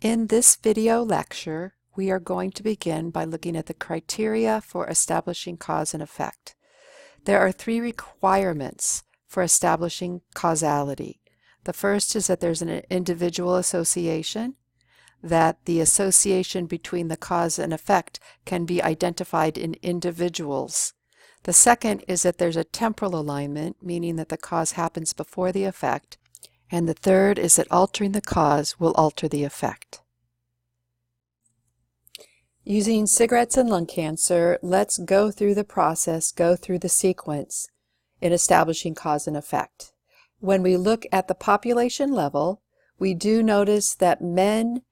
In this video lecture, we are going to begin by looking at the criteria for establishing cause and effect. There are three requirements for establishing causality. The first is that there's an individual association, that the association between the cause and effect can be identified in individuals. The second is that there's a temporal alignment, meaning that the cause happens before the effect. And the third is that altering the cause will alter the effect. Using cigarettes and lung cancer, let's go through the process, go through the sequence in establishing cause and effect. When we look at the population level, we do notice that men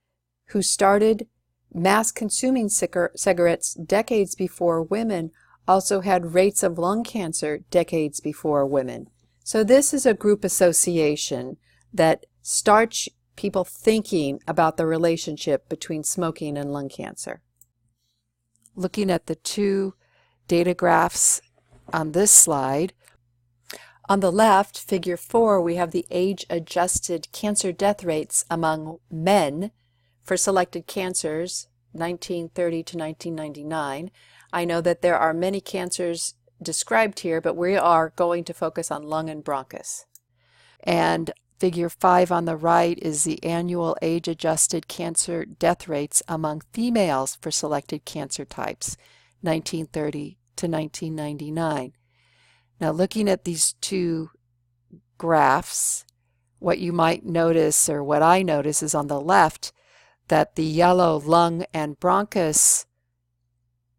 who started mass consuming cigarettes decades before women also had rates of lung cancer decades before women. So this is a group association that starts people thinking about the relationship between smoking and lung cancer. Looking at the two data graphs on this slide, on the left, figure 4, we have the age-adjusted cancer death rates among men for selected cancers, 1930 to 1999. I know that there are many cancers described here, but we are going to focus on lung and bronchus. And figure 5 on the right is the annual age-adjusted cancer death rates among females for selected cancer types, 1930 to 1999. Now, looking at these two graphs, what you might notice, or what I notice, is on the left that the yellow lung and bronchus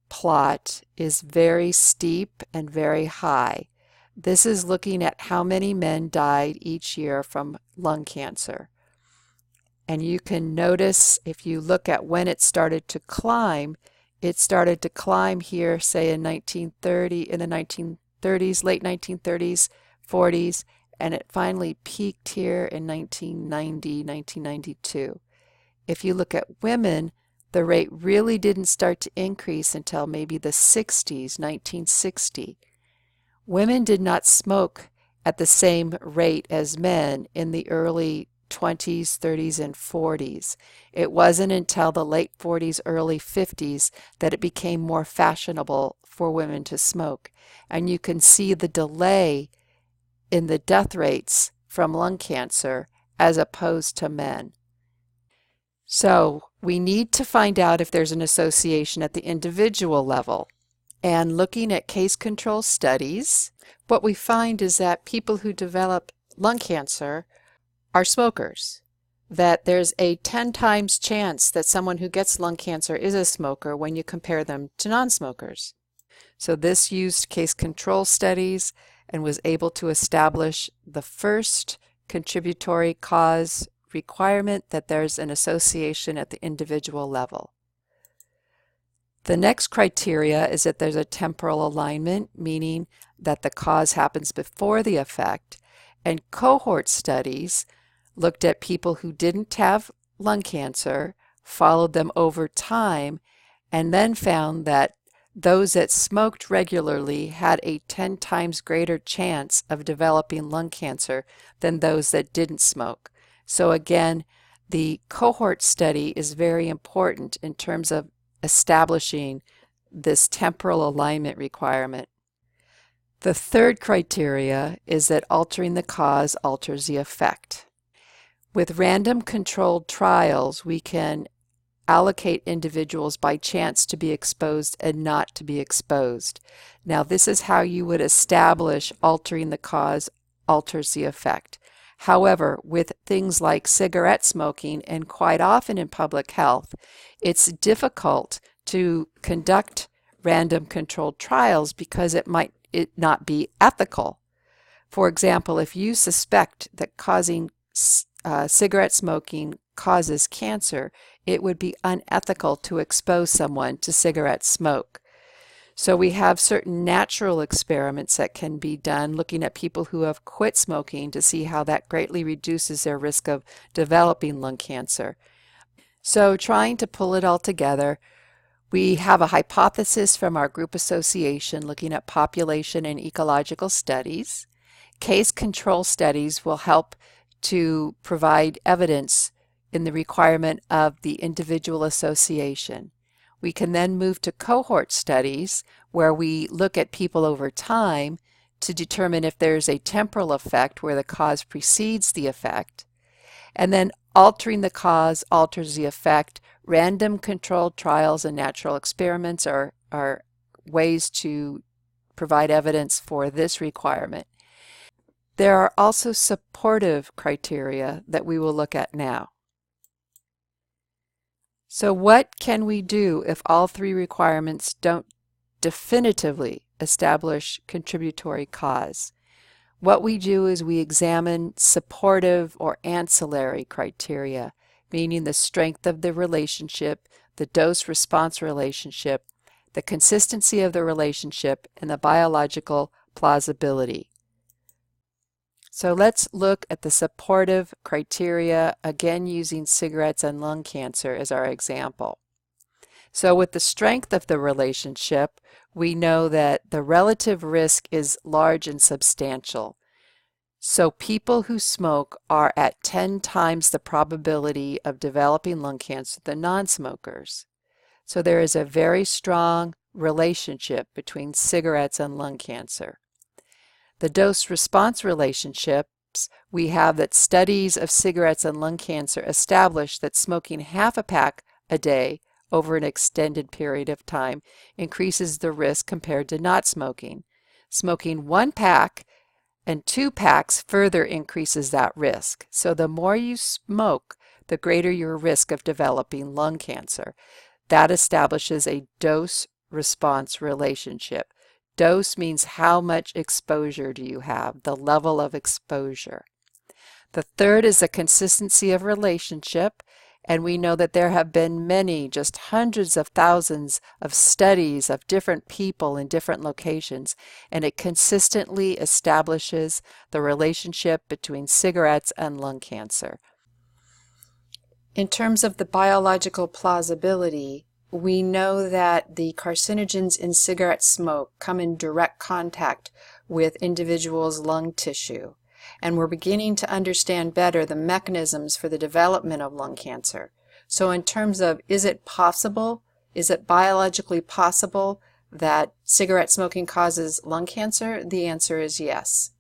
plot is very steep and very high. This is looking at how many men died each year from lung cancer. And you can notice, if you look at when it started to climb, it started to climb here, say in the 1930s, late 1930s, 40s, and it finally peaked here in 1990, 1992. If you look at women, the rate really didn't start to increase until maybe the 60s, 1960. Women did not smoke at the same rate as men in the early 20s, 30s, and 40s. It wasn't until the late 40s, early 50s that it became more fashionable for women to smoke. And you can see the delay in the death rates from lung cancer as opposed to men. So we need to find out if there's an association at the individual level. And looking at case control studies, what we find is that people who develop lung cancer are smokers. That there's a 10 times chance that someone who gets lung cancer is a smoker when you compare them to non-smokers. So this used case control studies and was able to establish the first contributory cause requirement, that there's an association at the individual level. The next criteria is that there's a temporal alignment, meaning that the cause happens before the effect. And cohort studies looked at people who didn't have lung cancer, followed them over time, and then found that those that smoked regularly had a 10 times greater chance of developing lung cancer than those that didn't smoke. So again, the cohort study is very important in terms of establishing this temporal alignment requirement. The third criteria is that altering the cause alters the effect. With random controlled trials, we can allocate individuals by chance to be exposed and not to be exposed. Now, this is how you would establish altering the cause alters the effect. However, with things like cigarette smoking, and quite often in public health, it's difficult to conduct random controlled trials because it might not be ethical. For example, if you suspect that cigarette smoking causes cancer, it would be unethical to expose someone to cigarette smoke. So we have certain natural experiments that can be done looking at people who have quit smoking to see how that greatly reduces their risk of developing lung cancer. So trying to pull it all together, we have a hypothesis from our group association looking at population and ecological studies. Case control studies will help to provide evidence in the requirement of the individual association. We can then move to cohort studies where we look at people over time to determine if there's a temporal effect where the cause precedes the effect. And then altering the cause alters the effect. Random controlled trials and natural experiments are ways to provide evidence for this requirement. There are also supportive criteria that we will look at now. So what can we do if all three requirements don't definitively establish contributory cause? What we do is we examine supportive or ancillary criteria, meaning the strength of the relationship, the dose-response relationship, the consistency of the relationship, and the biological plausibility. So let's look at the supportive criteria, again using cigarettes and lung cancer as our example. So with the strength of the relationship, we know that the relative risk is large and substantial. So people who smoke are at 10 times the probability of developing lung cancer than non-smokers. So there is a very strong relationship between cigarettes and lung cancer. The dose-response relationships, we have that studies of cigarettes and lung cancer establish that smoking half a pack a day over an extended period of time increases the risk compared to not smoking. Smoking 1 pack and 2 packs further increases that risk. So the more you smoke, the greater your risk of developing lung cancer. That establishes a dose-response relationship. Dose means how much exposure do you have, the level of exposure. The third is the consistency of relationship, and we know that there have been many, just hundreds of thousands of studies of different people in different locations, and it consistently establishes the relationship between cigarettes and lung cancer. In terms of the biological plausibility, we know that the carcinogens in cigarette smoke come in direct contact with individuals' lung tissue, and we're beginning to understand better the mechanisms for the development of lung cancer. So in terms of is it biologically possible that cigarette smoking causes lung cancer? The answer is yes.